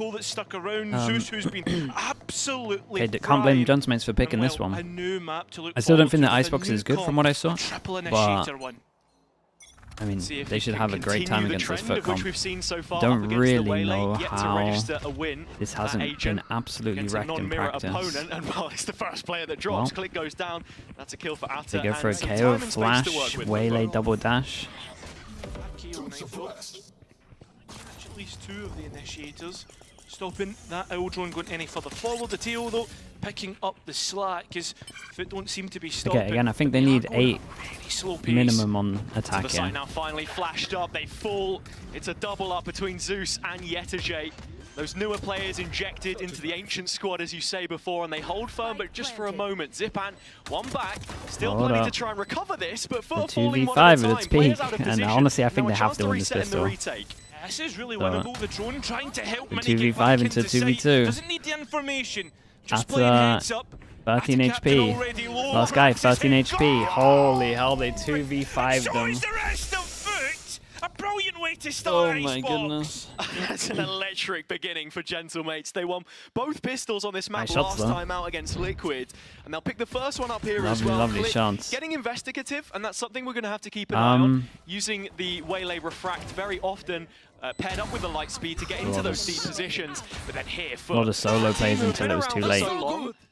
That stuck around. Zeus, who's been absolutely can't blame Johnsmates for picking this one. I still don't think the Icebox is good from what I saw, but I mean, they should have a great time against this FUT comp. Don't really know how this hasn't been absolutely wrecked in practice. And well, it's the first player that drops. Click goes down. That's a kill for Atta. They go for a KO, flash, waylay, double dash. At least two of the initiators stopping that owl drone going any further forward. The tail though picking up the slack because FUT don't seem to be stopping. Okay, again, I think they need 8 minimum on attack here. The now finally flashed up. They fall. It's a double up between Zeus and Yetajay. Those newer players injected into the ancient squad, as you say before, and they hold firm, but just for a moment. Zipan, one back, still planning to try and recover this, but for 2v5 at its peak, and honestly, I think they have to win this pistol. This is really winnable. The drone trying to help Mini 2v5 into 2v2. Doesn't need the information. Just playing heads up. 13 HP. Last guy, 13 HP. Holy hell, they 2v5'd them. The rest of FUT. A brilliant way to start. Oh my goodness. That's an electric beginning for Gentlemates. They won both pistols on this map last time out against Liquid, and they'll pick the first one up here as well. Lovely chance. Getting investigative, and that's something we're going to have to keep an eye on. Using the Waylay Refract very often. Paired up with the light speed to get into those deep positions, but then here FUT. A lot of solo plays until it was too late.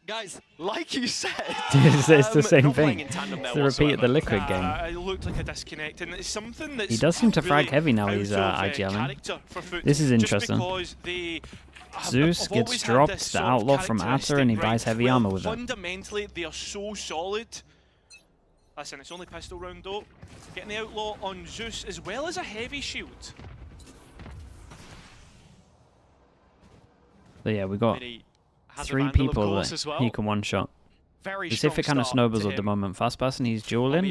Guys, like you said, it's the same thing. It's the repeat of the Liquid game. It looked like a disconnect, and it's something that's he does seem to frag heavy now. He's IGLing. This is interesting. Zeus gets dropped the Outlaw from Atta, and he buys heavy armor with it. Fundamentally, they are so solid. Listen, it's only pistol round though. Getting the Outlaw on Zeus as well as a heavy shield. So yeah, we got 3 people that he can one-shot. Specific kind of snowballs at the moment. First person he's dueling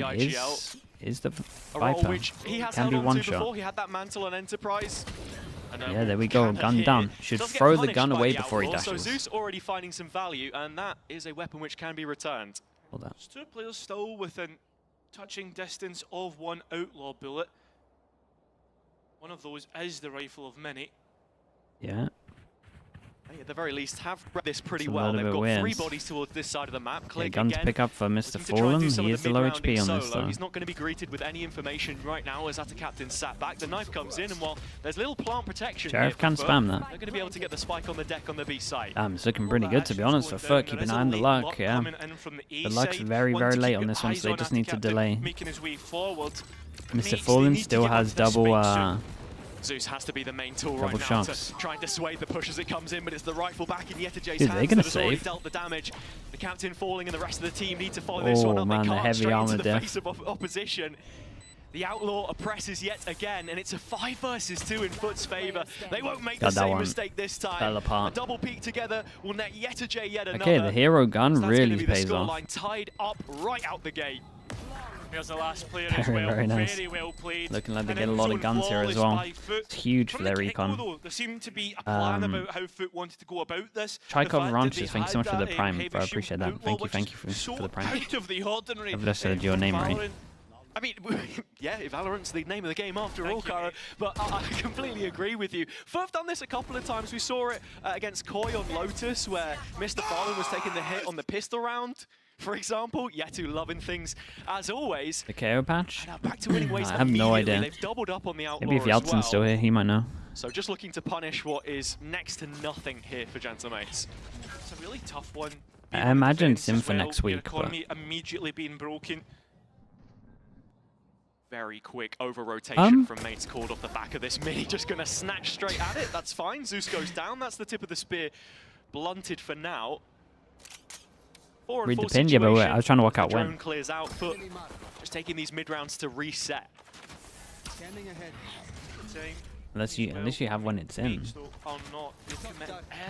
is the Viper. Can be one-shot. He had that mantle on Enterprise. Yeah, there we go. Gun down. Should throw the gun away before he dashes. So Zeus already finding some value, and that is a weapon which can be returned. Hold that. There's 2 players still within touching distance of one Outlaw bullet. One of those is the rifle of Mini. Yeah. At the very least, have read this pretty well. They've got 3 bodies towards this side of the map. Click gun to pick up for Mr. Fallen. He is the low HP on this though. He's not going to be greeted with any information right now as Atta Captain sat back. The knife comes in, and while there's little plant protection Sheriff can spam that. They're going to be able to get the spike on the deck on the B side. It's looking pretty good to be honest for FUT. Keep an eye on the luck, yeah. The luck's very, very late on this one, so they just need to delay. Mr. Fallen still has double Zeus has to be the main tool right now to try and dissuade the push as it comes in, but it's the rifle back in Yetajay's hands. They're going to save. Dealt the damage. The captain falling and the rest of the team need to follow this one up. Man, the heavy armor death. Face of opposition. The Outlaw oppresses yet again, and it's a 5 versus 2 in FUT's favor. They won't make the same mistake this time. Fell apart. A double peek together will net Yetajay yet another. Okay, the hero gun really pays off. Tied up right out the gate. Here's the last player very nice. Very well played. Looking like they get a lot of guns here as well. It's huge for their recon. There seemed to be a plan about how FUT wanted to go about this. Tricov Ranches, thanks so much for the prime. I appreciate that. Thank you for the prime. I've just said your name right. I mean, yeah, Valorant's the name of the game after all, Kara, but I completely agree with you. FUT have done this a couple of times. We saw it against Koi on Lotus, where Mr. Fallen was taking the hit on the pistol round. For example, Yetu loving things as always. The KO patch? Back to winning ways. I have no idea. They've doubled up on the Outlaw. Maybe if Yeltsin's still here, he might know. So just looking to punish what is next to nothing here for Gentlemates. It's a really tough one. I imagine it's in for next week. Economy immediately being broken. Very quick over rotation from mates called off the back of this. Mini just going to snatch straight at it. That's fine. Zeus goes down. That's the tip of the spear. Blunted for now. Read the pin, yeah, but wait, I was trying to work out when. Clears out, FUT just taking these mid rounds to reset. Unless you have when it's in.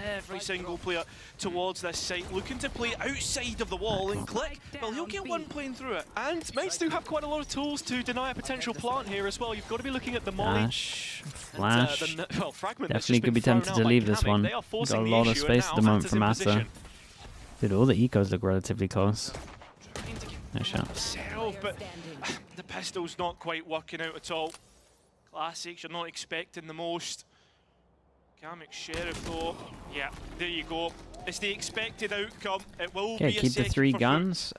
Every single player towards this site, looking to play outside of the wall and click. Well, he'll get one playing through it. And mates do have quite a lot of tools to deny a potential plant here as well. You've got to be looking at the molly. Flash. Definitely could be tempted to leave this one. Got a lot of space at the moment from Atta. Dude, all the ecos look relatively close. Nice shot. But the pistol's not quite working out at all. Classics, you're not expecting the most. Kamek Sheriff though, yeah, there you go. It's the expected outcome. It will be keep the 3 guns.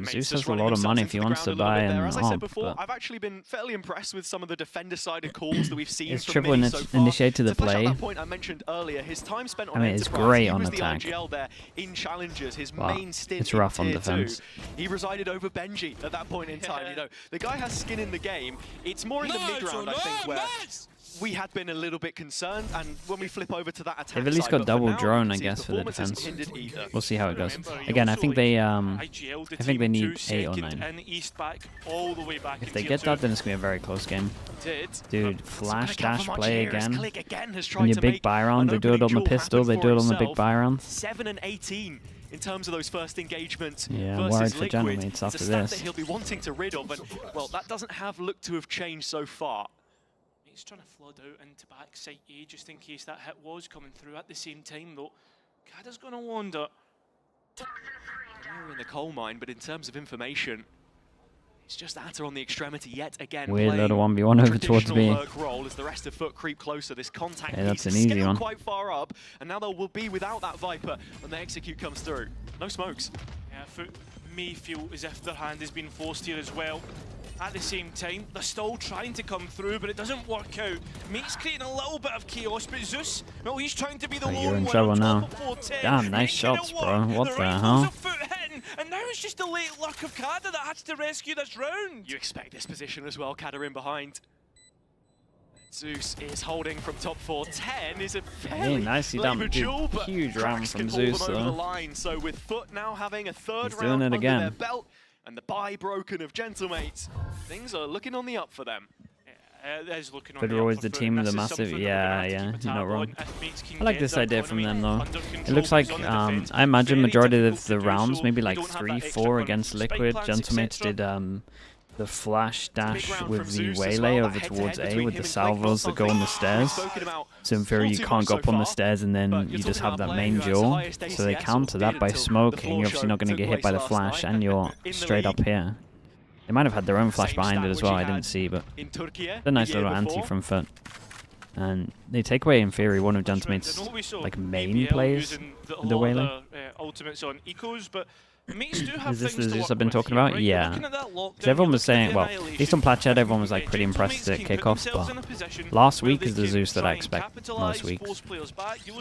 Zeus has a lot of money if he wants to buy an As I said AWP, before, I've actually been fairly impressed with some of the defender-sided calls that we've seen It's from triple Mini so far. initiated the To flash out play. that point I mentioned earlier, his time spent on it's Enterprise, great he on was attack. the IGL there in challenges, his But main stint it's rough in on Tier defense. 2. He resided over Benji at that point in time. You know, the guy has skin in the game. It's more in the mid-round, I think, where we had been a little bit concerned, and when we flip over to that attack They've at least side, got but double for now, drone, you I can see guess, his for the performance isn't defense. hindered either. We'll see how it goes. Remember, Again, I think they IGL'd the I think they team need to 8 or second 9. in East back all the way back. If they get that, then it's gonna be a very close game. Dude, flash dash play again. And your big buy round, they do it on the pistol, they do it on the big buy round. 7 and 18 in terms of those first engagements. Yeah, I'm worried for Gentlemates after it's a stat this. that he'll be wanting to rid of, and well, that doesn't look to have changed so far. He's trying to flood out into backside A just in case that hit was coming through. At the same time, though, Kada's going to wander. We're in the coal mine, but in terms of information, it's just Atta on the extremity yet again. Weird little 1v1 over towards B. Role as the rest of FUT creep closer. This contact That's piece an easy is one. quite far up, and now they will be without that Viper when the execute comes through. No smokes. Yeah, FUT may feel as if their hand has been forced here as well. At the same time, they're still trying to come through, but it doesn't work out. Mate's creating a little bit of chaos, but Zeus, well, he's trying to be the lone You're in one trouble on now. top of 410. Damn, nice shots, bro. What the hell? And now it's just the late luck of Kada that has to rescue this round. You expect this position as well, Kada in behind. Zeus is holding from top 410. Is a fairly nicely done. duel, but huge round Cracks from can Zeus pull them over the though. line. So with FUT now having a third He's doing round it under again. their belt and the bye broken of Gentlemates, things are looking on the up for them. But they're always the team with the massive, yeah, you're not wrong. I like this idea from them though. It looks like, I imagine majority of the rounds, maybe like 3-4 against Liquid, Gentlemates did the flash dash with the waylay over towards A with the salvos that go on the stairs. So in theory you can't go up on the stairs and then you just have that main duel. So they counter that by smoking, you're obviously not going to get hit by the flash and you're straight up here. They might have had their own flash behind it as well, I didn't see, but a nice little anti from FUT. And they take away, in theory, one of Gentlemate's like main plays with the waylay. Ultimates on ecos, but Mates do have Is this the things to Zeus work I've been with talking here, about? right? Yeah. Because everyone was saying, well, at least on Platched, everyone was like pretty impressed at kickoff, but last week is the Zeus that I expect most weeks.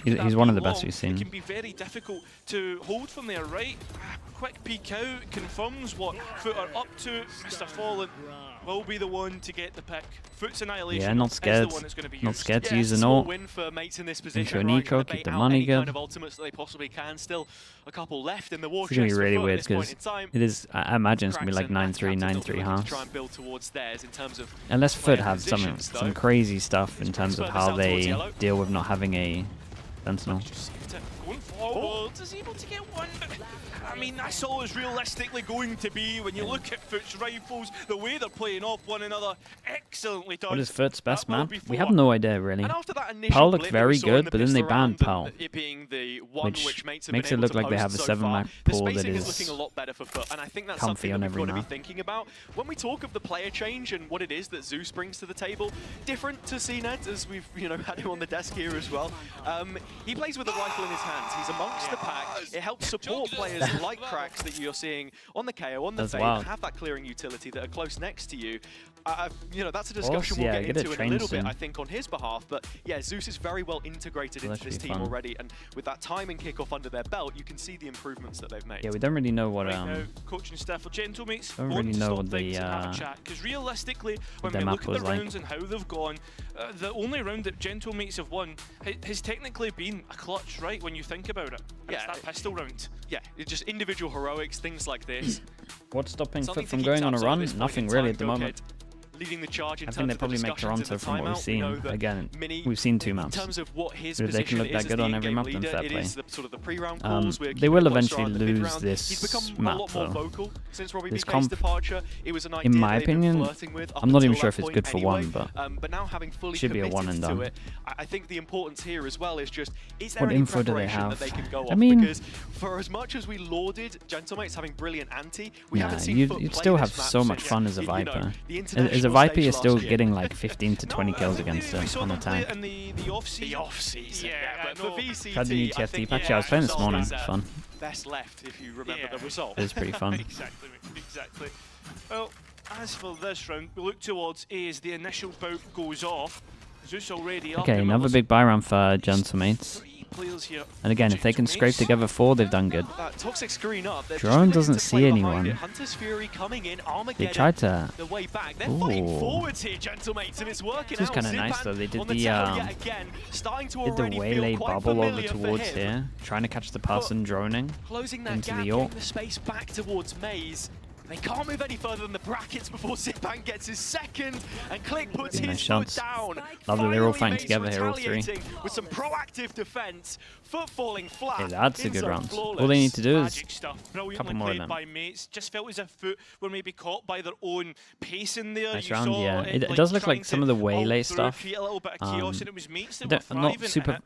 He's one of the best we've seen. It can be very difficult to hold from there, right? Quick peek out confirms what FUT are up to. Mr. Fallen will be the one to get the pick. FUT's annihilation. Yeah, not scared. Not scared to use an ult. Into an eco, keep the money good. It's gonna be really weird because it is. I imagine it's gonna be like 9-3, 9-3 halves. Unless FUT have some crazy stuff in terms of how they deal with not having a sentinel. Going forward, is able to get one, but I mean, that's all it's realistically going to be when you look at FUT's rifles, the way they're playing off one another. Excellently done. What is FUT's best map? We have no idea, really. Pal looked very good, but then they banned Pal, which makes it look like they have a 7-map pool that is comfy on every map. When we talk of the player change and what it is that Zeus brings to the table, different to CNED, as we've had him on the desk here as well. He plays with a rifle in his hands. He's amongst the pack. It helps support players like Cracks that you're seeing on the KO, on the Fade, have that clearing utility that are close next to you. That's a discussion we'll get into in a little bit, I think, on his behalf. But yeah, Zeus is very well integrated into this team already, and with that timing kickoff under their belt, you can see the improvements that they've made. Yeah, we don't really know what coaching staff for Gentlemates don't really know what the because realistically, when we look at the rounds and how they've gone, the only round that Gentlemates have won has technically been a clutch, right? When you think about it, it's that pistol round. Yeah, it's just individual heroics, things like this. What's stopping FUT from going on a run? Nothing really at the moment. Leading the charge in I think they probably make Toronto from what we've seen. Again, we've seen 2 maps. But if they can look that good on every map, then fair play. They will eventually lose this map, though. This comp, in my opinion, I'm not even sure if it's good for one, but it should be a one and done. I think the importance here as well is just, is there what any info do they preparation have? that they can go I off? mean, Because for as much as we lauded Gentlemates having brilliant anti, we haven't seen FUT you'd play still this have map so much since, fun as a Viper. the As Because a Viper is still getting like 15 to 20 kills against him on attack. The off-season. But for VCT, Tried the new TFT patch. I was playing this morning. It's fun. Best left, if you remember the result. It was pretty fun. Exactly. Well, as for this round, we look towards A as the initial bout goes off. Zeus already up. Okay, another big buy round for Gentlemates. And again, if they can scrape together 4, they've done good. Toxic screen up. Drone doesn't see anyone. Hunter's Fury coming in. They tried to... The way back. They're fighting forwards here, Gentlemates, and it's working this is kind of nice though. They did the waylay bubble over towards here, trying to catch the person droning into the York. The space back towards Maze. They can't move any further than the brackets before Zipan gets his second, and Click puts his foot down. Lovely, they're all fighting together here, all 3. With some proactive defense, Foot falling flat. Yeah, that's a good round. All they need to do is a couple more of them. By Mates. Just felt as if Foot were maybe caught by their own pace in there. Nice round, yeah. It does look like some of the waylay stuff. I'm not super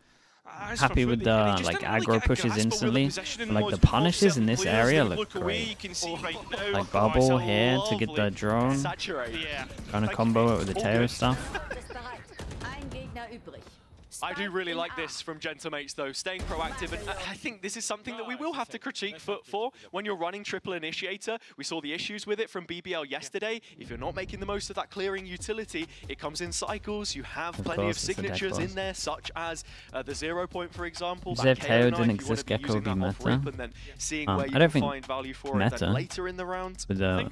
happy with the like aggro pushes instantly, but, like the punishes in this area look great. Like bubble here to get the drone, trying to combo it with the Teo stuff. I do really like this from Gentlemates though, staying proactive, and I think this is something that we will have to critique Foot for. When you're running triple initiator, we saw the issues with it from BBL yesterday. If you're not making the most of that clearing utility, it comes in cycles. You have plenty of signatures in there, such as the 0 point, for example. If Teo didn't exist, Gecko would be meta. I don't think meta later in the round. With the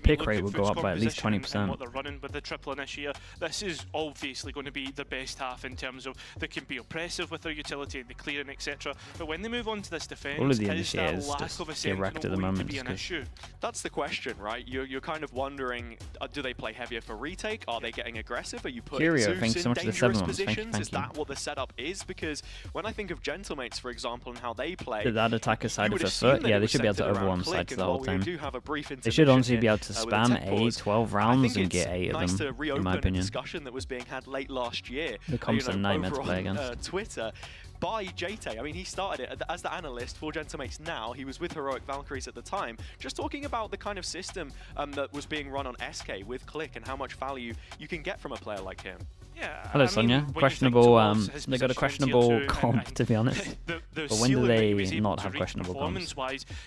pick rate will go up by at least 20%. What they're running with the triple initiator, this is obviously going to be their best half in terms of they can be oppressive with their utility, the clearing, etc. But when they move on to this defense, all of the is that initiators lack of a sentinel at the going moment to be an issue? That's the question, right? You're kind of wondering, do they play heavier for retake? Are they getting aggressive? Are you putting Zeus in dangerous positions? Is that what the setup is? Because when I think of Gentlemates, for example, and how they play, did that attacker side of the Foot? Yeah, they should be able to overwhelm sides the whole time. They should honestly be able to spam A 12 rounds and get 8 of them, in my opinion. Discussion that was being had late last year. The comp's a nightmare to play against. Twitter by JT. I mean, he started it as the analyst for Gentlemates now. He was with Heroic Valkyries at the time, just talking about the kind of system that was being run on SK with Click and how much value you can get from a player like him. Yeah, hello, Sonia. Questionable. They got a questionable comp, to be honest. But when do they not have questionable comps?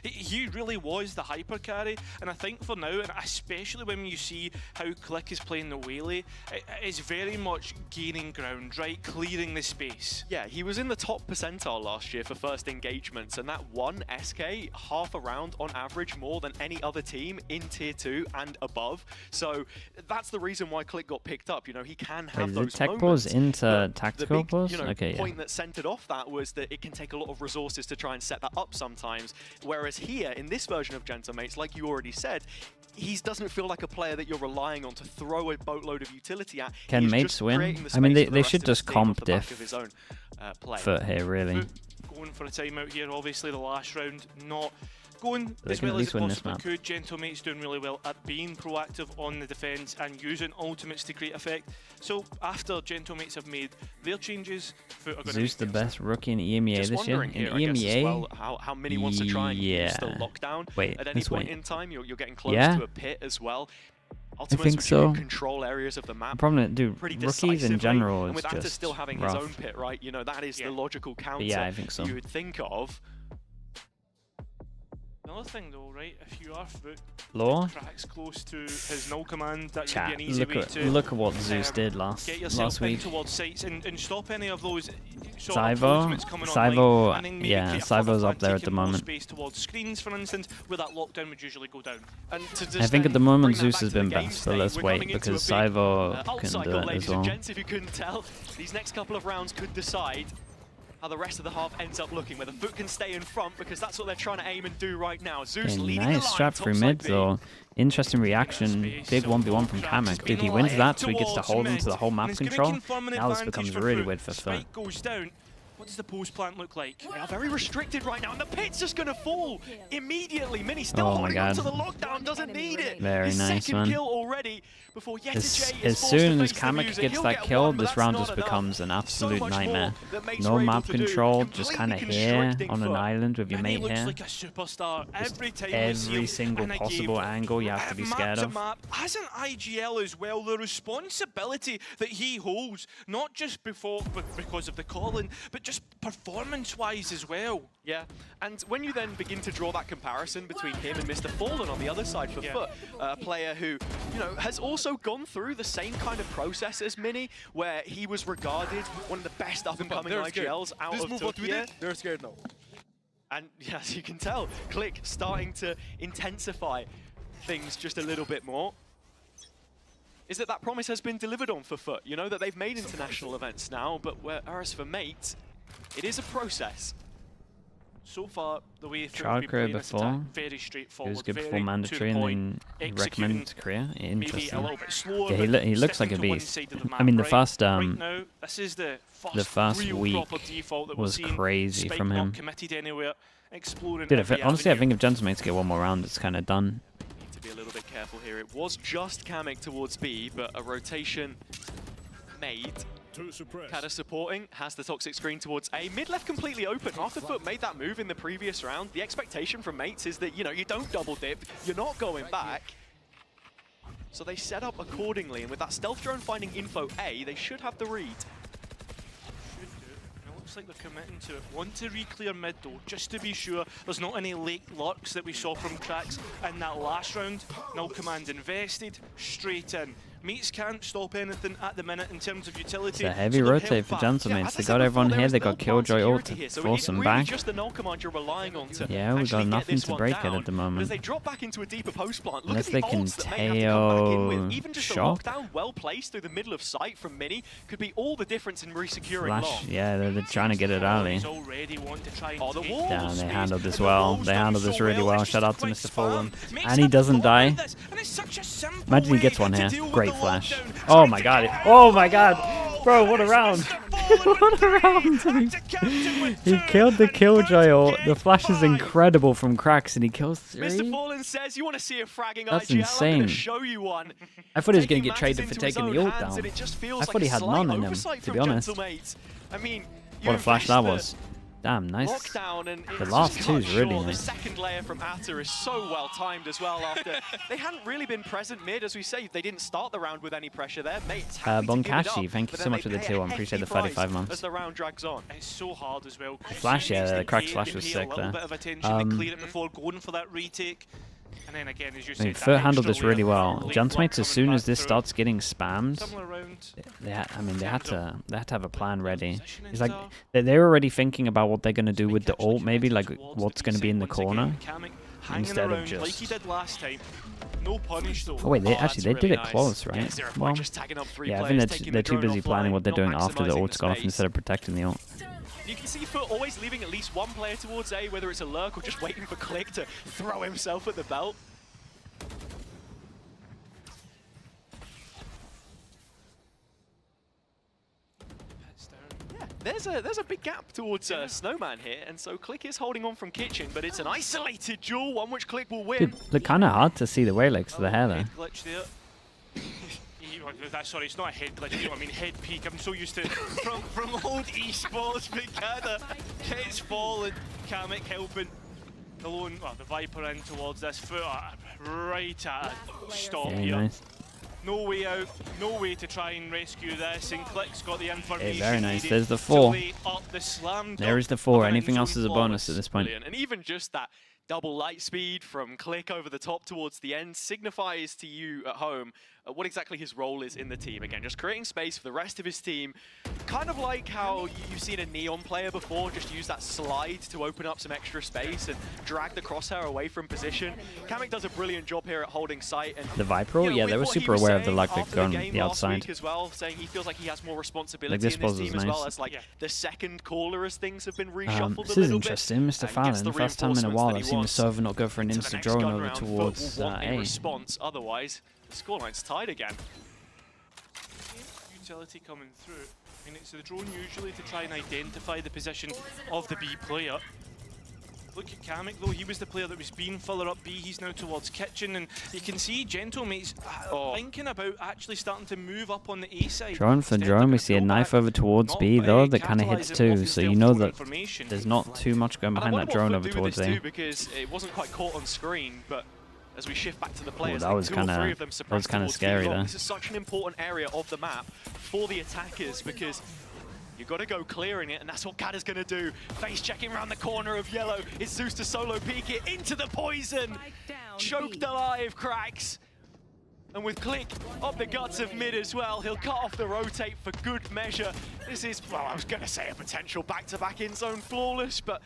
He really was the hyper carry, and I think for now, and especially when you see how Click is playing the Waylay, it's very much gaining ground, right? Clearing the space. Yeah, he was in the top percentile last year for first engagements, and that won SK half a round on average more than any other team in Tier 2 and above. So that's the reason why Click got picked up. You know, he can have those tech pause into tactical pause? Okay, point that centered off that was that it can take a lot of resources to try and set that up sometimes. Whereas here, in this version of Gentlemates, like you already said, he doesn't feel like a player that you're relying on to throw a boatload of utility at. Can Mates win? I mean, they should just comp diff Foot here, really. Going for a timeout here, obviously the last round not going they as well as it possibly could. Gentlemates doing really well at being proactive on the defense and using ultimates to create effect. So after Gentlemates have made their changes, Foot are going Zeus the best rookie in EMEA this year. In EMEA, well, how many wants to try and use the lockdown? Wait, at any point in time, you're getting close to a pit as well. I think so. Control areas of the map. The problem, dude, rookies in general is just Anta still having rough. His own pit, right? You know, that is the logical counter. Yeah, I think so. You would think of. Another thing though, right, if you are Foot, Law? Tracks close to his null command, that could be an easy way to look at what Zeus did last week. Towards sites and stop any of those Cybo, yeah, Cybo's up there at the moment. Space towards screens, for instance, where that lockdown would usually go down. And I think at the moment Zeus has been best, but let's wait because Cybo can do it as well. If you couldn't tell, these next couple of rounds could decide how the rest of the half ends up looking, whether Foot can stay in front, because that's what they're trying to aim and do right now. Zeus leading the line, strap through mid though. Interesting reaction, big 1v1 from Kamek. Dude, he wins that, so he gets to hold him to the whole map control. Now this becomes really weird for Foot. What does the post plant look like? They are very restricted right now, and the pit's just going to fall immediately. Mini still Oh my holding God. on to the lockdown, doesn't need it. Very His nice, second man. kill already before Yeta J is As forced to soon as face the Kamek music. gets He'll that get kill, one, but this that's round not just enough. becomes an So absolute much nightmare. more that mates No are able map to do. control, just Completely kind of here constricting on an FUT. island with your And he mate looks here. like a superstar. Just Every time we see every him single in a possible game, angle you have to be scared of. Map, as an IGL as well, the responsibility that he holds, not just because of the calling, but just performance-wise as well. Yeah, and when you then begin to draw that comparison between him and Mr. Fallen on the other side for FUT, a player who, you know, has also gone through the same kind of process as Mini, where he was regarded one of the best up-and-coming IGLs out of Turkey. They're scared now. And as you can tell, Click starting to intensify things just a little bit more. Is that promise has been delivered on for FUT, you know, that they've made international events now, but whereas for Mate, it is a process. So far, the way through Child career before, very he straightforward. was good very before mandatory and then recommended to career. Maybe a Interesting. little bit slower, Yeah, but he looks like a sticking to one beast. side of the I mean, the map, first right now, this is the first week real proper default that was we're seeing. crazy Spike from not him. committed anywhere, exploring Dude, every honestly, I avenue. think if Gentleman's get one more round, it's kind of done. Need to be a little bit careful here. It was just Kamek towards B, but a rotation made. Kada supporting, has the toxic screen towards A. Mid left completely open. After FUT made that move in the previous round, the expectation from Mates is that, you know, you don't double dip, you're not going back. So they set up accordingly, and with that stealth drone finding info A, they should have the read. It looks like they're committing to it. Want to re-clear mid though, just to be sure there's not any late lurks that we saw from Cracks in that last round. No command invested, straight in. Mates can't stop anything at the minute in terms of utility. It's a heavy so they're rotate held for back. Gentleman's. They got everyone here, they got Killjoy ult to force them back. Just the null command you're relying on to Yeah, we got actually get nothing this to one break it down. at the But as moment. they drop back into a deeper post plant, look Unless at they the can ults that may have to come back in with. Teo Even just shock. a lockdown well placed through the middle of sight from Mini could be all the difference in resecuring long. Flash, yeah, they're trying to get it early. He's already want to try and Oh, the take wall. Damn, they space, handled this and the well. wall's They done handled this so really well. well. It's Shout just out to quick Mr. spam. Fulham. Mates And he have doesn't thought die. about this, and it's such a simple Imagine he way gets one to here. deal with Great the flash. lockdown. Oh my god. Oh my god. Bro, what a round. What a round. He killed the Killjoy ult. The flash is incredible from Cracks and he kills Mr. 3. Fallen says you want to see a fragging That's IGL. I'm insane. going to show you one. I thought he was going Taking to get traded matters for into his taking the own ult hands, down. and it just feels I like thought he a had slight none in him, oversight to from be honest. Gentlemates. I mean, What a you've flash that missed was. Damn, nice. Lockdown, and The it's last just two cut is really short. nice. The second layer from Atta is so well timed as well. After they hadn't really been present mid, as we say, they didn't start the round with any pressure there. Mates happy to give it Bonkashi, up, thank you but so then much they for the pay a tier 1. hefty Appreciate the price 35 months. as the round drags on. It's so hard as well. Flash, yeah, the Crack's flash was sick A there. little bit of attention to clear it before going for that retake. And then again, as you I mean, said, FUT handled this really well. Gentleman's, as coming soon as back this through. starts getting spammed, Similar round. they had to have a plan ready. Positioning It's like stuff. they're already thinking about what they're gonna do with the Actually ult, maybe like connected towards what's the gonna be in the B-side once corner. again. Kamek hanging instead of around just- like he did last time. No punish though. Oh wait, they that's did really it nice. close, Yeah, right? 0 Well, just tagging up 3 yeah, I players, think taking they're the too drone busy planning offline, what they're not doing after the maximising ult's gone off space. instead of protecting the ult. You can see FUT always leaving at least one player towards A, whether it's a lurk or just waiting for Click to throw himself at the belt. Yeah, there's a big gap towards Snowman here, and so Click is holding on from Kitchen, but it's an isolated duel, one which Click will win. Dude, look kind of hard to see the way legs to the hair there. Head glitch there. Sorry, it's not a head glitch, you know what I mean, head peek. I'm so used to from old esports, but Kada gets falling, Kamek helping. The Viper in towards this foot, right at a stop Very here. nice. No way out, no way to try and rescue this, and Click's got the information. very nice. needed There's the to 4. lay up the slam There dunk is the 4. of an Anything else in-zone is a bonus at flawless. this point. Brilliant. And even just that double light speed from Click over the top towards the end signifies to you at home what exactly his role is in the team. Again, just creating space for the rest of his team. Kind of like how you've seen a Neon player before, just use that slide to open up some extra space and drag the crosshair away from position. Kamek does a brilliant job here at holding sight. And The Viper, you know, yeah, with they were what he super was aware of the saying luck that after could go on game the last outside. week as well, saying he feels like he has more responsibility this in this pause was team as well nice. as like the second caller as things have been reshuffled This a is little interesting, bit. Mr. Gets Fallon. the First time in a reinforcements while that I've he seen the wants. server not go for an Into the insta next drone gun over round, towards will want a A. response, otherwise the scoreline's tied again. utility coming through. I mean, it's the drone usually to try and identify the position of the B player. Look at Kamek though, he was the player that was being further up B, he's now towards Kitchen, and you can see Gentlemate's thinking about actually starting to move up on the A side. Drone for drone, we see a knife over towards B though that kind of hits too, so you know that there's not too much going behind that drone over towards A. Because it wasn't quite caught on screen, but as we shift back to the players, that was kind of scary there. This is such an important area of the map for the attackers because you've got to go clearing it, and that's what Kada's going to do. Face checking around the corner of yellow. It's Zeus to solo peek it into the poison. Choked alive, cracks. And with Click up the guts of mid as well, he'll cut off the rotate for good measure. This is, well, I was going to say a potential back-to-back in-zone flawless, but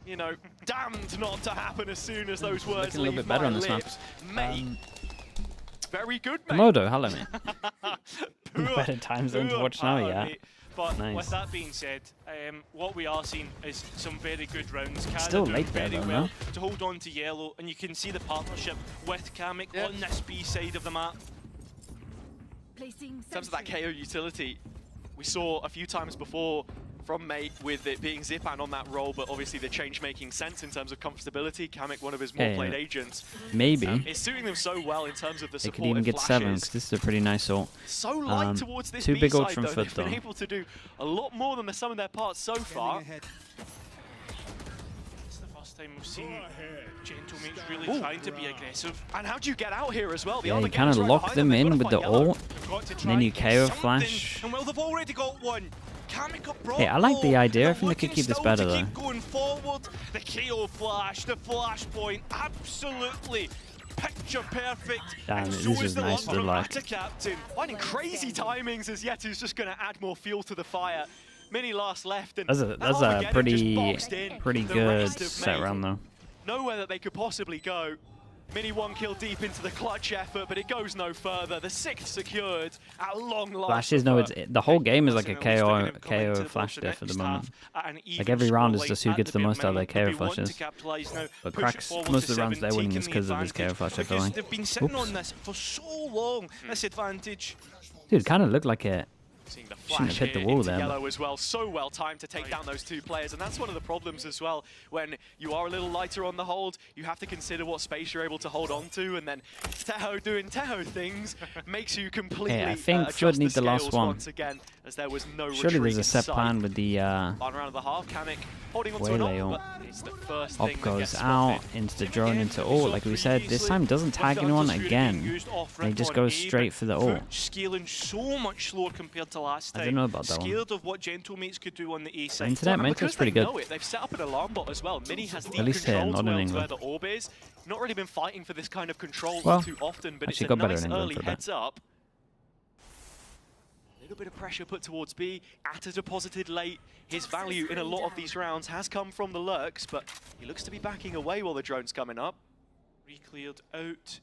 you know, damned not to happen as soon as those words looking a little bit better on this map. Mate, very good, mate. Komodo, hello, mate. Better time zone to watch now, yeah. Mate. But with that being said, what we are seeing is some very good rounds. Kada still doing late there, very though, well no? to hold on to yellow, and you can see the partnership with Kamek on this B side of the map. In terms of that KO utility, we saw a few times before from Mate with it being Zipan on that role, but obviously the change making sense in terms of comfortability. Kamek, one of his more played agents. Maybe. It's suiting them so well in terms of the they support. could even get 7 because this is a pretty nice ult. So light towards this 2 big B ults side, from though. FUT They've though. been able to do a lot more than the sum of their parts so far. It's the first time we've seen Gentlemate's really trying to be aggressive. And how do you get out here as well? The Yeah, other you kind of lock them in with the ult, and then you KO flash. And well, they've already got one. Hey, I like the idea. I think they could keep this better though. Keep going forward. The KO flash, the flashpoint, absolutely picture perfect. Damn, this is nice to like. Captain finding crazy timings as Yetu's just going to add more fuel to the fire. Mini last left, and that's a pretty good set round though. Nowhere that they could possibly go. Mini 1 kill deep into the clutch effort, but it goes no further. The 6th secured at long last. Flashes, no, the whole game is like a KO flash diff at the moment. Like every round is just who gets the most out of their KO flashes. But Cracks, most of the rounds they're winning is because of his KO flash, I feel like. They've been sitting on this for so long, this advantage. Dude, it kind of looked like it. Seeing the Shouldn't flash have hit the wall there. Yellow as well, so well timed to take down those 2 players, and that's one of the problems as well. When you are a little lighter on the hold, you have to consider what space you're able to hold on to, and then Teho doing Teho things makes you completely. Hey, I think FUT need the last one. Once again, as there was no surely there's a set plan with the round of the half. Kamek holding on to an op, but it's the first thing op goes out into the drone into ult. Like we said, this time doesn't tag anyone again. And he just goes straight for the ult. Scaling so much slower compared to last time. I don't know about that Scared of what Gentlemates could do on the A side. Internet maintenance pretty good. They've set up an alarm bot as well. Mini has deep At least here, control not in to where England. the orb is. Not really been fighting for this kind of control Well, too often, but it's actually a got better nice in England early for a bit. heads up. A little bit of pressure put towards B. Atta deposited late. His value in a lot of these rounds has come from the lurks, but he looks to be backing away while the drone's coming up. Re-cleared out.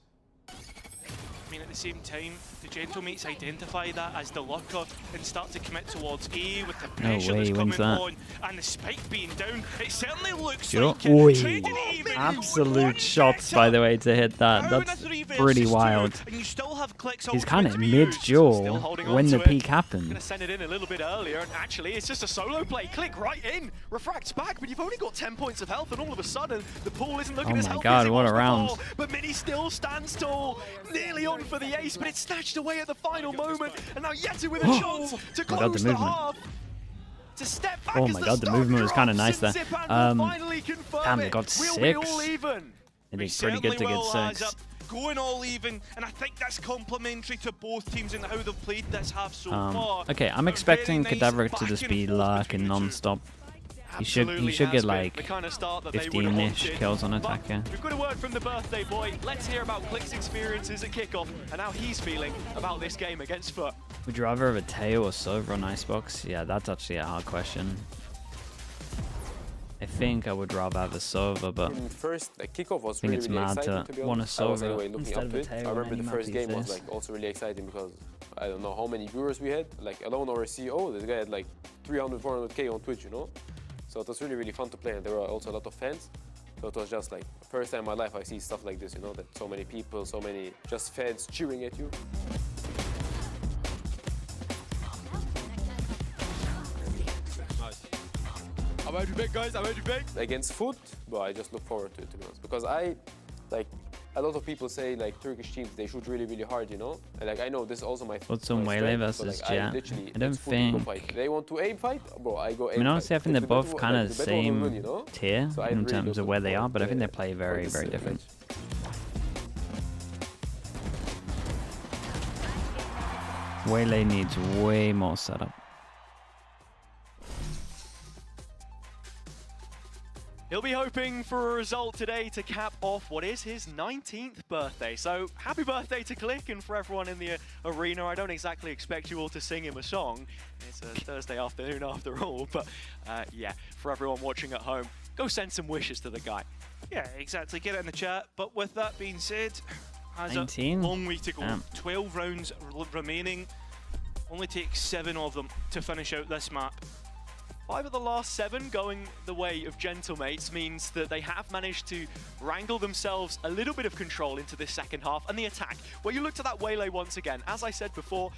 I mean, at the same time, the Gentlemates identify that as the lurker and start to commit towards A with the pressure that's coming on and the spike being down. It certainly looks like it. Trading even. Absolute shots, by the way, to hit that. That's pretty wild. And you still have Clicks He's kind of mid-jaw when the peak happened. Gonna send it in a little bit earlier, and actually it's just a solo play. Click right in, refracts back, but you've only got 10 points of health, and all of a sudden the pool isn't looking as healthy as it was before. But Mini still stands tall, nearly on for the ace, but it's snatched away at the final moment, and now Yetu with a shot to close the half. To step back. Oh my god, the movement was kind of nice there. Damn, they got 6. They did pretty good to get 6. Going all even, and I think that's complementary to both teams and how they've played this half so far. Okay, I'm expecting Cadaver to just be lurking non-stop. He should get like 15-ish kills on attack, yeah. We've got a word from the birthday boy. Let's hear about Click's experiences at kickoff and how he's feeling about this game against FUT. Would you rather have a Teo or Sova on Icebox? Yeah, that's actually a hard question. I think I would rather have a Sova, but first, like, kickoff was I think it's mad to want a Sova instead of a Teo. I remember the first game was like also really exciting because I don't know how many viewers we had. Like alone our CEO, this guy had like 300, 400k on Twitch, you know. So it was really, really fun to play, and there were also a lot of fans. So it was just like the first time in my life I see stuff like this, you know, that so many people, so many just fans cheering at you. heard you big, guys. I heard you big. Against FUT, but I just look forward to it, to be honest, because a lot of people say like Turkish teams, they shoot really, really hard, you know. And like I know this is also my. What's on Waylay versus Jet? I don't think. They want to aim fight, bro. I go aim. I mean, honestly, I think they're both kind of the same win, you know? tier in terms of where they are, but I think they play very, very different. Waylay needs way more setup. He'll be hoping for a result today to cap off what is his 19th birthday. So happy birthday to Click, and for everyone in the arena, I don't exactly expect you all to sing him a song. It's a Thursday afternoon after all, but yeah, for everyone watching at home, go send some wishes to the guy. Yeah, exactly. Get it in the chat. But with that being said, has 19? a long way to go. 12 rounds remaining. Only takes 7 of them to finish out this map. 5 of the last 7 going the way of Gentlemates means that they have managed to wrangle themselves a little bit of control into this second half. And the attack, where you look to that Waylay once again, as I said before,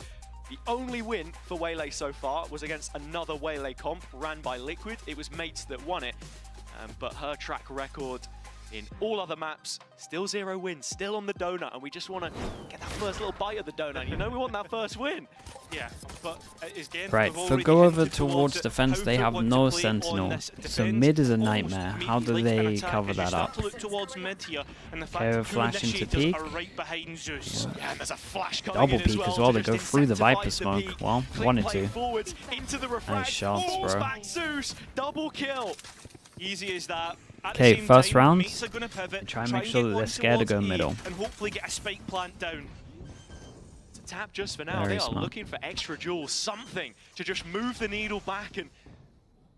the only win for Waylay so far was against another Waylay comp ran by Liquid. It was Mates that won it, but her track record in all other maps, still 0 wins, still on the donut, and we just want to get that first little bite of the donut. You know, we want that first win. Yeah, but again, right, so go over towards defense. They have no sentinel, so mid is a nightmare. How do they cover that up? Care flash into peak. Yeah, and there's a flash double peek as well. They go through the Viper smoke. Well, wanted to. Nice shots, bro. Double kill. Easy as that. Okay, first round. Try and make sure that they're scared to go middle. And hopefully get a spike plant down. It's a tap just for now. They are looking for extra jewels, something to just move the needle back and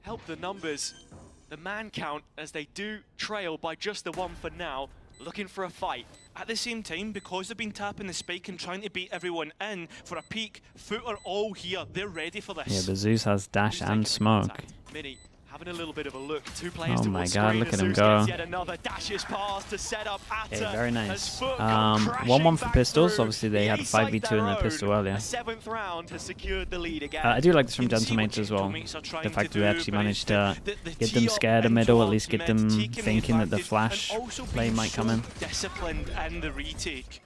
help the numbers, the man count, as they do trail by just the 1 for now. Looking for a fight. At the same time, because they've been tapping the spike and trying to bait everyone in for a peek, FUT are all here. They're ready for this. Yeah, but Zeus has dash and smoke. Mini having a little bit of a look. 2 players. Oh my god, look at him go. Yet another dashes pass to set up yeah, very nice. 1-1 for pistols. Obviously, they had a 5v2 in their pistol earlier. 7th round has secured the lead again. I do like this from Gentlemates as well. The fact that we actually managed to get them scared of middle, at least get them thinking that the flash play might come in. Disciplined in the retake.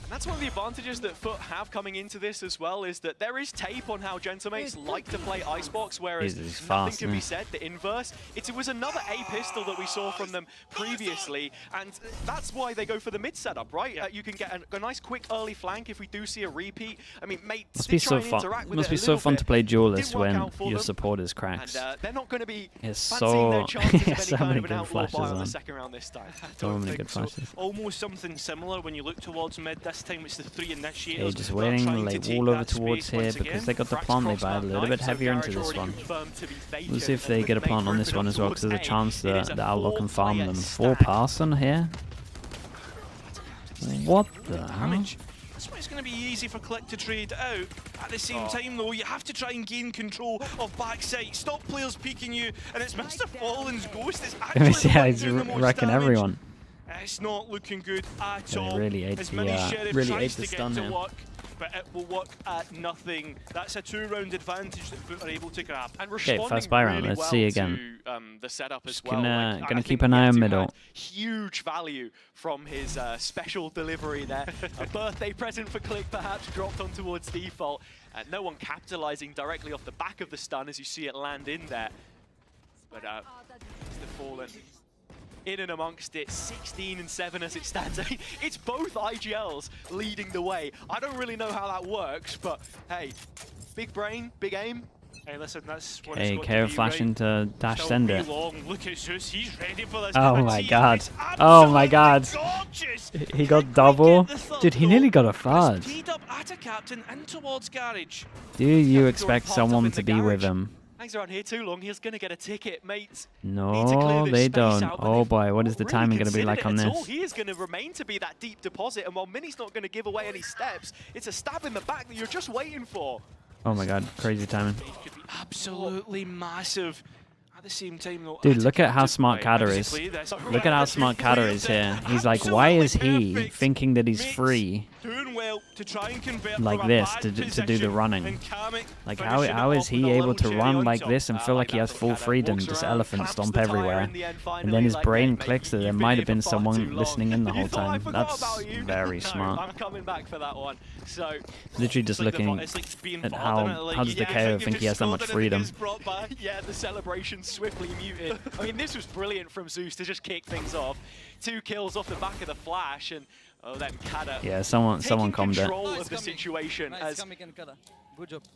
And that's one of the advantages that FUT have coming into this as well, is that there is tape on how Gentlemates like to play Icebox, whereas nothing can be said, the inverse. It was another A pistol that we saw from them previously, and that's why they go for the mid setup, right? You can get a nice quick early flank if we do see a repeat. I mean, Mates must be so fun. Must be so fun to play duelist when your support is cracks. And they're not going to be so their chances of so any many kind of an good outlaw flashes buy on the on. second round this time. So many good flashes. Almost something similar when you look towards mid. This time it's the 3 initiators. Okay, just waiting, like all over towards here because they got the plant. They buy a little bit heavier into this one. We'll see if they get a plant on this one as well, because there's a chance that the Outlaw can farm them. 4 pass on here. What the hell? That's why it's going to be easy for Click to trade out. At the same time, though, you have to try and gain control of backside. Stop players peeking you, and it's Mr. Fallen's Ghost. It's actually yeah, he's wrecking everyone. It's not looking good at all. Really ate the stun here. But it will work at nothing. That's a 2-round advantage that FUT are able to grab. And okay, first buy round. Let's see again. To, the setup as Just well. gonna keep an eye on middle. Huge value from his special delivery there. A birthday present for Click, perhaps, dropped on towards default. No one capitalizing directly off the back of the stun as you see it land in there. But Mr. Fallen in and amongst it, 16 and 7 as it stands. It's both IGLs leading the way. I don't really know how that works, but hey, big brain, big aim. Hey, listen, that's what hey, Care flash into dash send it. Look at Zeus, he's ready for this. Oh my god. Oh my god. Gorgeous. He got double. Dude, he nearly got a third. Speed up at a captain in towards garage. Do you expect someone to be with him? Hangs around here too long, he's going to get a ticket, Mates. No, they don't. Oh boy, what is the timing going to be like on this? He is going to remain to be that deep deposit, and while Mini's not going to give away any steps, it's a stab in the back that you're just waiting for. Oh my god, crazy timing. It could be absolutely massive. At the same time, though, dude, look at how smart Kata is. Look at how smart Kata is here. He's like, why is he thinking that he's free like this to do the running? Like, how is he able to run like this and feel like he has full freedom, just elephant stomp everywhere? And then his brain clicks that there might have been someone listening in the whole time. That's very smart. I'm coming back for that one. So literally just looking at how does the KO think he has that much freedom? Yeah, the celebration swiftly muted. I mean, this was brilliant from Zeus to just kick things off. 2 kills off the back of the flash, and then Kata. Yeah, someone calmed it. Control of the situation as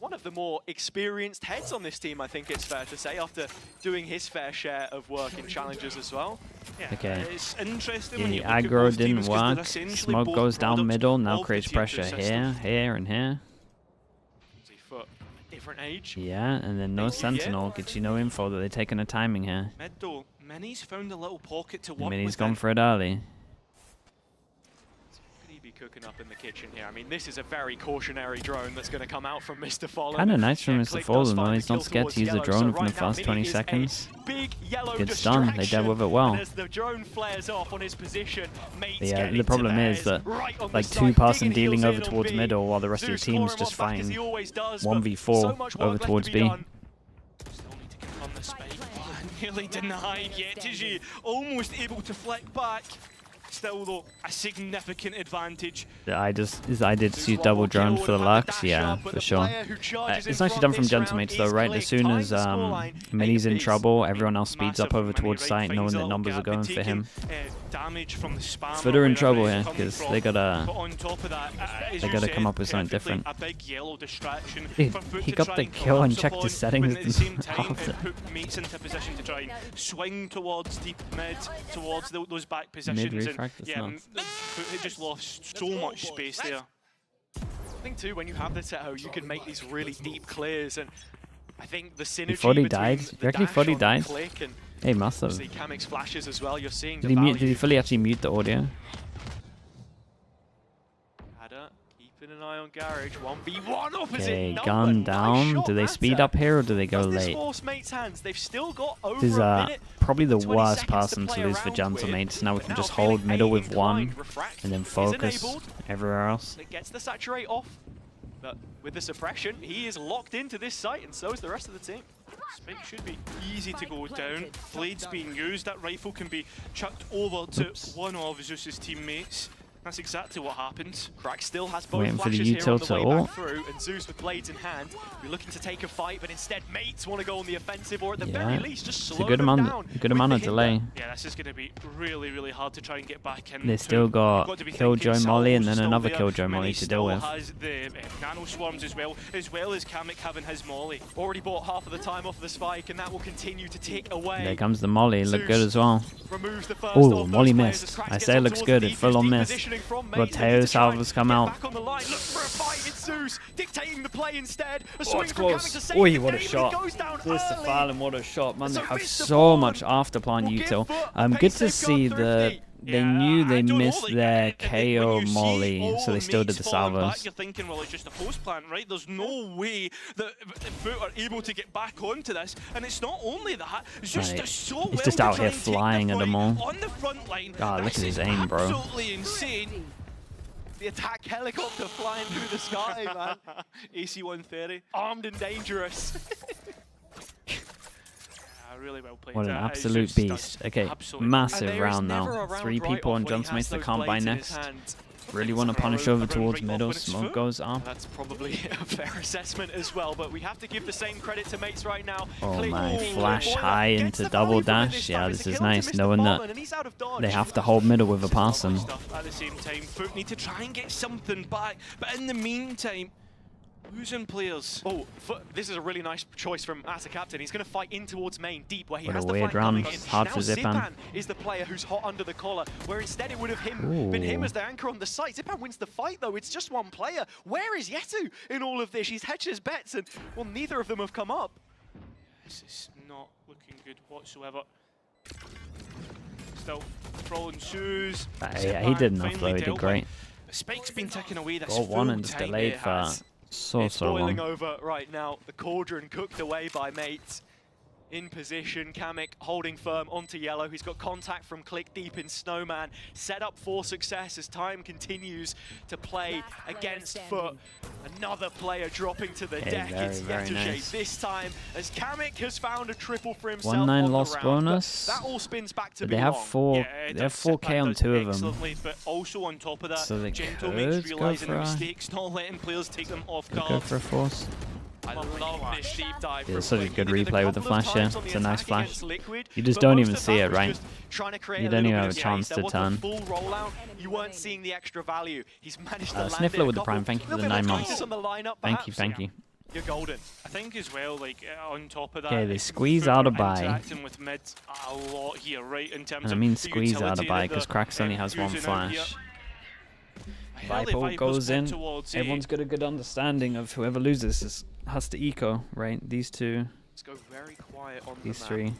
one of the more experienced heads on this team, I think it's fair to say, after doing his fair share of work in challenges as well. Yeah, okay. It's interesting. The aggro didn't work. Smoke goes down middle. Now creates pressure here, here, and here. FUT, different age. Yeah, and then no sentinel. Gets you no info that they're taking a timing here. Mid though, Mini's found a little pocket to work with. Mini's gone for it early. Cooking up in the kitchen here. I mean, this is a very cautionary drone that's going to come out from Mr. Fallen. Kind of nice from Mr. Fallen, though. He's not scared to use the drone from the first 20 seconds. Good stun. They dealt with it well. As the drone flares off on his position, yeah, the problem is that like 2-person dealing over towards middle while the rest of your team's just fighting 1v4 over towards B. Still need to get on the spike. Nearly denied yet. Tiji almost able to flick back. Still though, a significant advantage. I did see double drone for the Lux, yeah, for sure. It's nicely done from Gentlemates though, right? As soon as Mini's in trouble, everyone else speeds up over towards site, knowing that numbers are going for him. FUT are in trouble here because they gotta come up with something different. Dude, he got the kill and checked his settings after. Mates into position to try and swing towards deep mid, towards those back positions. Yeah, it just lost so much space there. I think too, when you have the Seto, you can make these really deep clears, and I think the synergy before he died? You reckon before he died? He must have. Kamek's flashes as well. You're seeing. Did he fully actually mute the audio? Keeping an eye on Garage. 1v1 opposite. Okay, gun down. Do they speed up here or do they go late? They've still got over this is probably the worst person to lose for Gentlemates. Now we can just hold middle with one and then focus everywhere else. It gets the saturate off, but with the suppression, he is locked into this site, and so is the rest of the team. Spike should be easy to go down. Blades being used. That rifle can be chucked over to one of Zeus's teammates. That's exactly what happened. Crack still has both waiting for the flashes here on the way util back through, and Zeus with blades in hand. We're looking to take a fight, but instead mates want to go on the offensive, or at the very least just slow them down. A good amount of delay. Yeah, this is going to be really, really hard to try and get back in. They still got Killjoy Molly and then another Killjoy Molly to deal with. Has the nano swarms as well as Kamek having his Molly. Already bought half of the time off the spike, and that will continue to tick away. There comes the Molly, look good as well. Oh, Molly missed. I say it looks good, it full on missed. But Teo salvos come out. Oh, it's close. Oi, what a shot. This to Fallen, what a shot. Man, they have so much afterplan util. Good to see that they knew they missed their KO Molly, so they still did the salvos. You're thinking, well, it's just a post plant, right? There's no way that FUT are able to get back onto this, and it's not only that. It's just out here flying at them all. On the front line. God, look at his aim, bro. Absolutely insane. The attack helicopter flying through the sky, man. AC-130. Armed and dangerous. Really well played. What an absolute beast. Okay, massive round now. 3 people on Gentlemates that can't buy next. Really want to punish over towards middle. Smoke goes up. That's probably a fair assessment as well, but we have to give the same credit to mates right now. Oh my, flash high into double dash. Yeah, this is nice, knowing that they have to hold middle with a person. At the same time, FUT need to try and get something back, but in the meantime, losing players. Oh, this is a really nice choice from as a captain. He's going to fight in towards main deep, where he has the weird fight coming in. Hard for Zipan is the player who's hot under the collar, where instead it would have been him as the anchor on the site. Zipan wins the fight, though. It's just one player. Where is Yetu in all of this? He's hedged his bets, and, well, neither of them have come up. This is not looking good whatsoever. Still, throwing shoes. Yeah, he did enough, though. He did great. Spike's been taken away. That's got one and just delayed for it's boiling over right now. The cauldron cooked away by mates. in position. Kamek holding firm onto yellow. He's got contact from Click deep in Snowman. Set up for success as time continues to play against FUT. Another player dropping to the deck. It's Yetujay nice. this time as Kamek has found a triple for himself. 1-9 loss bonus. That all spins back to They have four. They have 4K on 2 of them. But also on top of that, So they Gentlemates could go realizing for the a... mistakes, not letting players take them off Go guard. for a force. I love this deep dive. Yeah, such a good replay with the flash here. It's a nice flash. You just don't even see it, right? You don't even have a chance to turn. Full rollout. You weren't seeing the extra value. He's managed to land Sniffler with the prime. Thank you for the 9 months. Thank you. You're golden. I think as well, like on top of that, Okay, they squeeze out a buy. Interacting with mid a lot here, right? In terms And I of mean the squeeze out a utility buy that because Krax only has one using out here. flash. Early Viper goes in. towards Everyone's got a good understanding of whoever loses has to eco, right? These two, Let's go very quiet on these the map. three.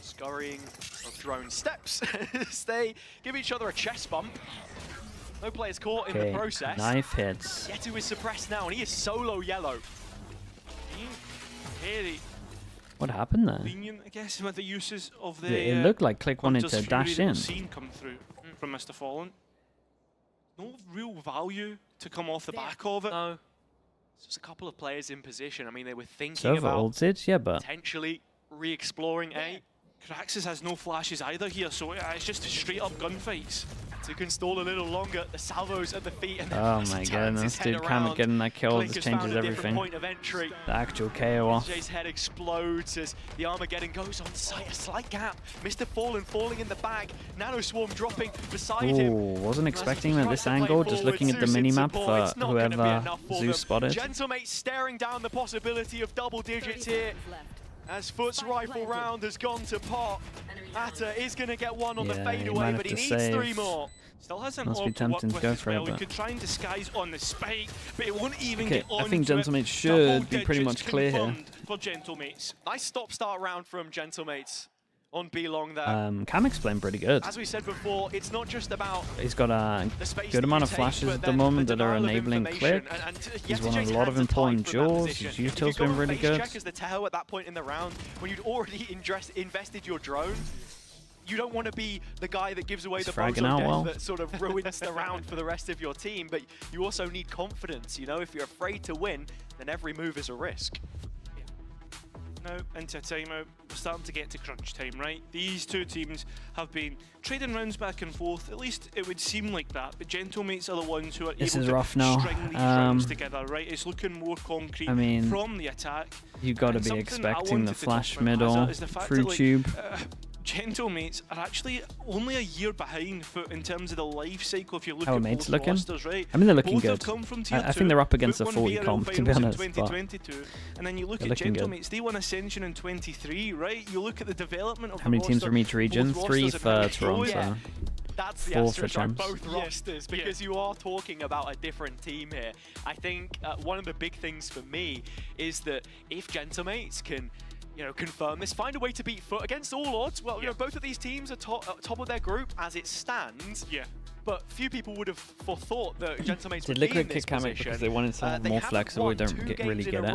Scurrying of drone steps as they give each other a chest bump. No players caught in the process. Knife hits. Yetu is suppressed now and he is solo yellow. Very What happened there? lenient, I guess, with the uses of the. It looked like Click wanted to dash in. Seen come through from Mr. Fallen. No real value to come off the back of it. No. It's just a couple of players in position. I mean, they were thinking Server about ulted, yeah, but potentially re-exploring A. Kraxus has no flashes either here, so it's just straight up gunfights. To install a little longer, the salvos at the feet, and oh my goodness, dude, Kamek getting that kill just changes everything. Point of entry. The actual KO off. Jay's head explodes as the Armageddon goes on site. A slight gap. Mr. Fallen falling in the bag. Nano Swarm dropping beside him. Wasn't expecting him at this angle. Just looking at the minimap for whoever Zeus spotted. Gentlemates staring down the possibility of double digits here. As FUT's rifle round has gone to pot. Atta is going to get one on the fadeaway, but he needs 3 more. Still hasn't Must be tempting to go for it. He could try and disguise on the spike, but it won't even get on. I think Gentlemates should be pretty much clear here. For Gentlemates. Nice stop-start round from Gentlemates on B-Long there. Kamek's playing pretty good. As we said before, it's not just about He's got a good amount of flashes at the moment that are enabling Click. He's won a lot of important duels. His util's been really good. Check as the Tahoe at that point in the round, when you'd already invested your drone, you don't want to be the guy that gives away the bozo death that sort of ruins the round for the rest of your team, but you also need confidence. You know, if you're afraid to win, then every move is a risk. Now into a timeout, we're starting to get to crunch time, right? These two teams have been trading rounds back and forth. At least it would seem like that. But Gentlemates are the ones who are able to string these rounds together, right? It's looking more concrete from the attack. You got to be expecting the flash middle, through tube. Gentlemates are actually only a year behind FUT in terms of the life cycle. If you look How at mates both looking? rosters, right? I mean, they're looking good. I think they're up against a 40 comp, to be honest. 2022, and then you look at Gentlemates, they won Ascension in 23, right? You look at the development of how many teams from each region? 3 for Toronto. Yeah. That's the asterisk on both rosters, because you are talking about a different team here. I think one of the big things for me is that if Gentlemates can confirm this, find a way to beat FUT against all odds. Well, both of these teams are top of their group as it stands. Yeah. But few people would have forethought that Gentlemates would Liquid be in this kick Kamek because they wanted something more flexible. We don't really get it.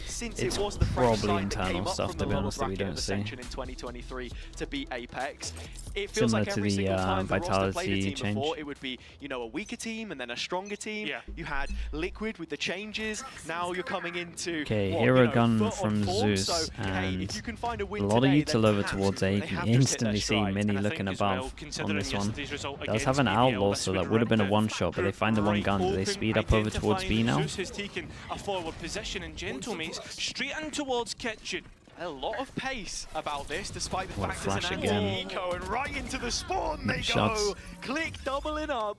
It's probably internal stuff, to be honest, that we don't see. In 2023 to beat Apex. It Similar feels like to every the single time the roster played a team change. before, it would be a weaker team and then a stronger team. Yeah. You had Liquid with the changes. Now you're coming into hero gun from Zeus, so, and if you can find a win a lot of today, util over towards A. You can instantly see Mini looking above on this one. Does have an outlaw, so that would have been a one-shot, but they find the one gun. Do they speed up over towards B now? Zeus has taken a forward position, and Gentlemates straight in towards Kitchen. A lot of pace about this, despite the fact there's an anti-eco, and right into the spawn they go. Click doubling up,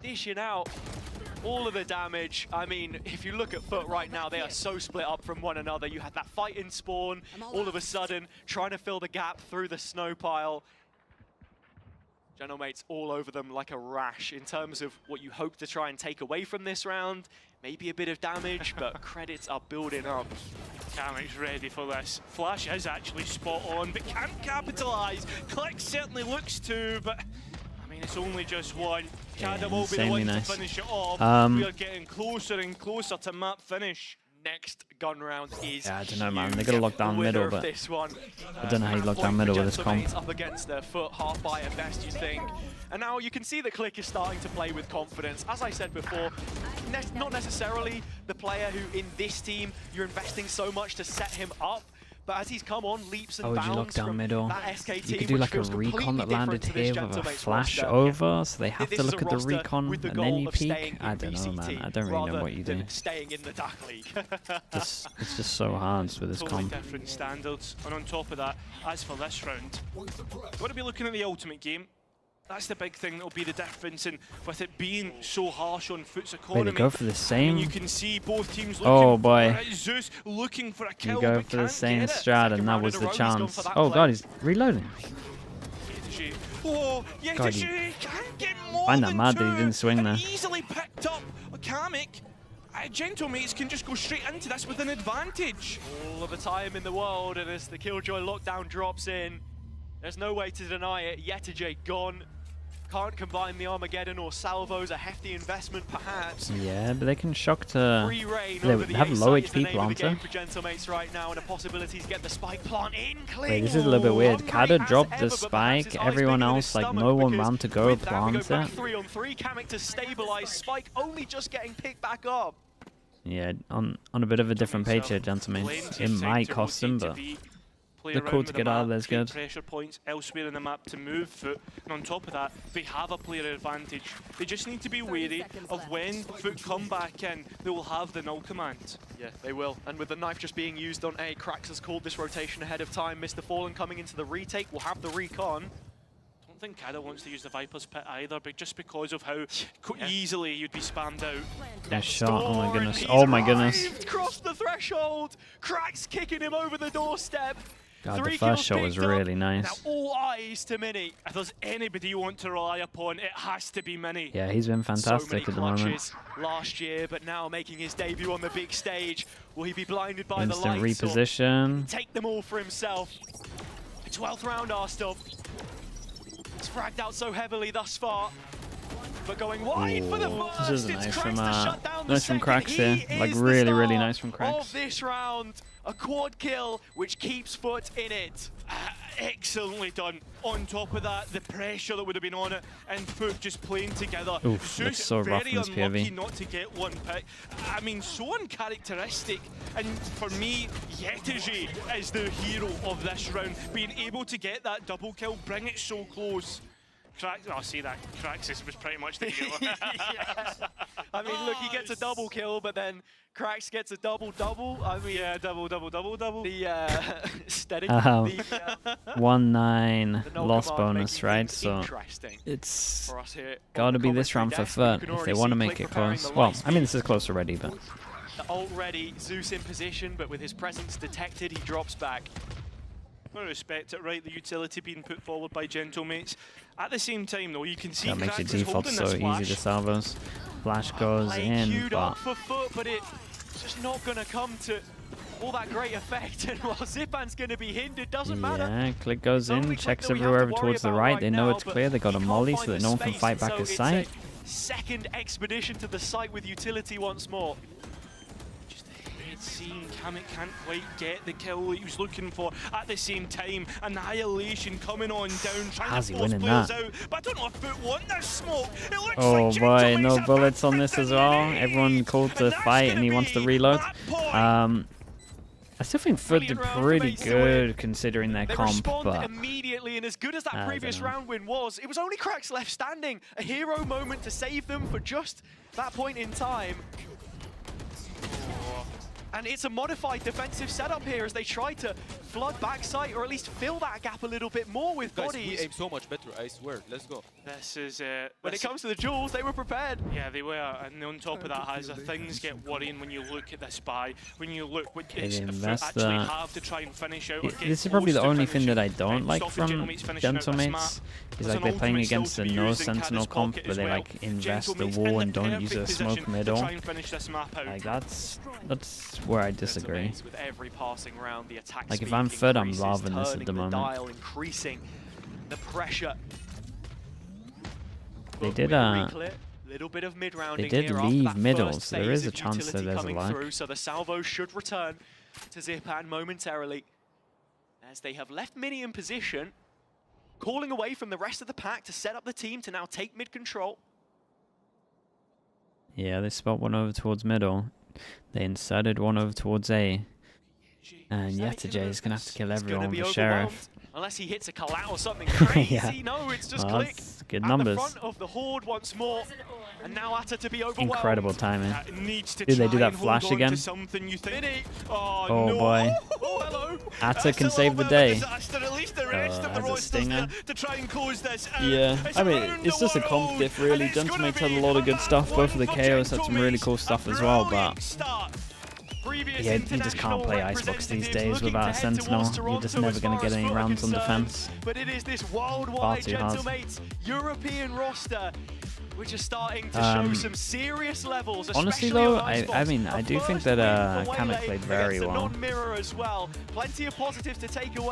dishing out all of the damage. I mean, if you look at FUT right now, they are so split up from one another. You had that fight in spawn, all of a sudden, trying to fill the gap through the snow pile. Gentlemates all over them like a rash in terms of what you hope to try and take away from this round. Maybe a bit of damage, but credits are building up. Kamek's ready for this. Flash is actually spot on, but can't capitalise. Click certainly looks to, but I mean, it's only just one. Kada will be the one to finish it off. We are getting closer and closer to map finish. next gun round is I don't know, man. They're gonna lock down middle, but this one. I don't know how you lock down middle with this comp. Up against their FUT, half by at best, you think. And now you can see that Click is starting to play with confidence. As I said before, not necessarily the player who in this team you're investing so much to set him up. But as he's come on leaps and bounds you lock down from middle. that SK team, You could do like a recon that landed here with a flash over, so they have to look at the recon and then you peek. I don't know, man. I don't really know what you do. Staying in the DAC league. It's just so hard with this comp. Different standards, and on top of that, as for this round, we're going to be looking at the ultimate game. That's the big thing that will be the difference, and with it being so harsh on FUT's economy. Wait, they go for the same? You can see both teams looking for Zeus looking for a kill. You go for the same strat, and that was the chance. Oh god, he's reloading. Oh, God, can't get more find that than mad two, that he didn't swing there. Easily picked up Kamek. Gentlemates can just go straight into this with an advantage. All of the time in the world, and as the Killjoy lockdown drops in, there's no way to deny it. Yetajay gone. Can't combine the Armageddon or salvos, a hefty investment perhaps. Yeah, but they can shock to... Free reign They over the have low A-site is the HP name of the game planter. for Gentlemates right now, and a possibility to get the spike plant in clean. Wait, this is a little bit weird. Kada dropped the spike, everyone else, like, no one ran to go plant it. 3-on-3, Kamek to stabilize, spike only just getting picked back up. Yeah, on a bit of a different page here, Gentlemates. It might cost them, but... The code to get out of there is good. Pressure points elsewhere in the map to move FUT, and on top of that, they have a player advantage. They just need to be wary of when FUT come back in, they will have the null command. Yeah, they will. And with the knife just being used on A, Krax has called this rotation ahead of time. Mr. Fallen coming into the retake will have the recon. I don't think Kada wants to use the Viper's Pit either, but just because of how easily you'd be spammed out. Nice shot, oh my goodness. Oh my goodness. Crossed the threshold. Krax kicking him over the doorstep. God, the first shot was really nice. Now all eyes to Mini. If there's anybody you want to rely upon, it has to be Mini. Yeah, he's been fantastic at the moment. Last year, but now making his debut on the big stage. Will he be blinded by Instant the lights? reposition. Take them all for himself. 12th round, Arstov. It's fragged out so heavily thus far. But going wide for the first. This is nice from Krax here. Like really nice from Krax. Of this round, a quad kill which keeps FUT in it. Excellently done. On top of that, the pressure that would have been on it, and FUT just playing together. Oof, looks so rough in this unlucky POV. not to get one pick. I mean, so uncharacteristic. And for me, Yetajay is the hero of this round. Being able to get that double kill, bring it so close. I see that. Krax was pretty much the hero. Yeah. I mean, look, he gets a double kill, but then Krax gets a double-double. I mean, yeah, double. The steady. 1-9 loss bonus, right? So it's got to be this round for FUT if they want to make it close. Well, I mean, this is close already, but... The ult ready, Zeus in position, but with his presence detected, he drops back. I respect it, right? The utility being put forward by Gentlemates. At the same time, though, you can see that makes your Krax is default holding so this flash. easy to salvos. Flash goes in, queued up but... for FUT, but it's just not going to come to all that great effect. And while Zipan's going to be hindered, doesn't matter. Yeah, Click goes in, checks everywhere over towards the right. They know it's clear. They got a molly so that no one can fight back his site. Second expedition to the site with utility once more. Seeing Kamek can't quite get the kill that he was looking for. At the same time, Annihilation coming on down, trying to force players out. But I don't know if FUT want their smoke. It looks oh like boy, no bullets on this as well. Everyone called to fight and he wants to reload. I still think FUT did pretty good considering their comp, but... immediately, and as good as that previous round win was, it was only Krax left standing. A hero moment to save them for just that point in time. And it's a modified defensive setup here as they try to flood backside, or at least fill that gap a little bit more with bodies. We aim so much better, I swear. Let's go. This is... when it comes to the duels, they were prepared. Yeah, they were. And on top of that, Hazza, things get worrying when you look at this buy. When you look what it's actually have to try and finish out. This is probably the only thing that I don't like from Gentlemates. Is like they're playing against a no sentinel comp, but they like invest the wall and don't use a smoke middle. Like that's where I disagree. With every passing round, the attack like if I'm FUT, I'm loving this at the moment. Dial, increasing the pressure. They did Little bit of mid-rounding. They did here leave after that middle, first so there is phase a of chance that utility there's a coming lag. through, so the salvo should return to Zipan momentarily, as they have left Mini in position, calling away from the rest of the pack to set up the team to now take mid control. Yeah, they spot one over towards middle. They inserted one over towards A. And Yetajay is going to have to kill everyone with Sheriff. Unless he hits a Kalau or something crazy. Yeah. No, it's just Well, Click that's good at numbers. the front of the Horde once more. And now Atta to be overwhelmed. Incredible timing. Needs to Did they try do that and hold flash on to again? something, you think? Mini. Oh, Oh no. boy. Oh, hello. Atta That's can a save the little bit of a day. disaster. At least the rest of the as a rosters stinger. to try and close this out. Yeah, It's I mean, around it's the just a comp world, diff and really. it's Gentleman's gonna had a be lot of good stuff. Both of the one KOs for had some really cool stuff as well, but yeah, you just can't play Icebox these days without a Sentinel. You're just never going to get any rounds on defense. But it is this Far worldwide too hard. Gentlemates European roster which are starting to show some serious levels. Honestly especially though, on Icebox. I mean, I do think that Kamek played very well. Non-mirror as well. Plenty of positives to take away.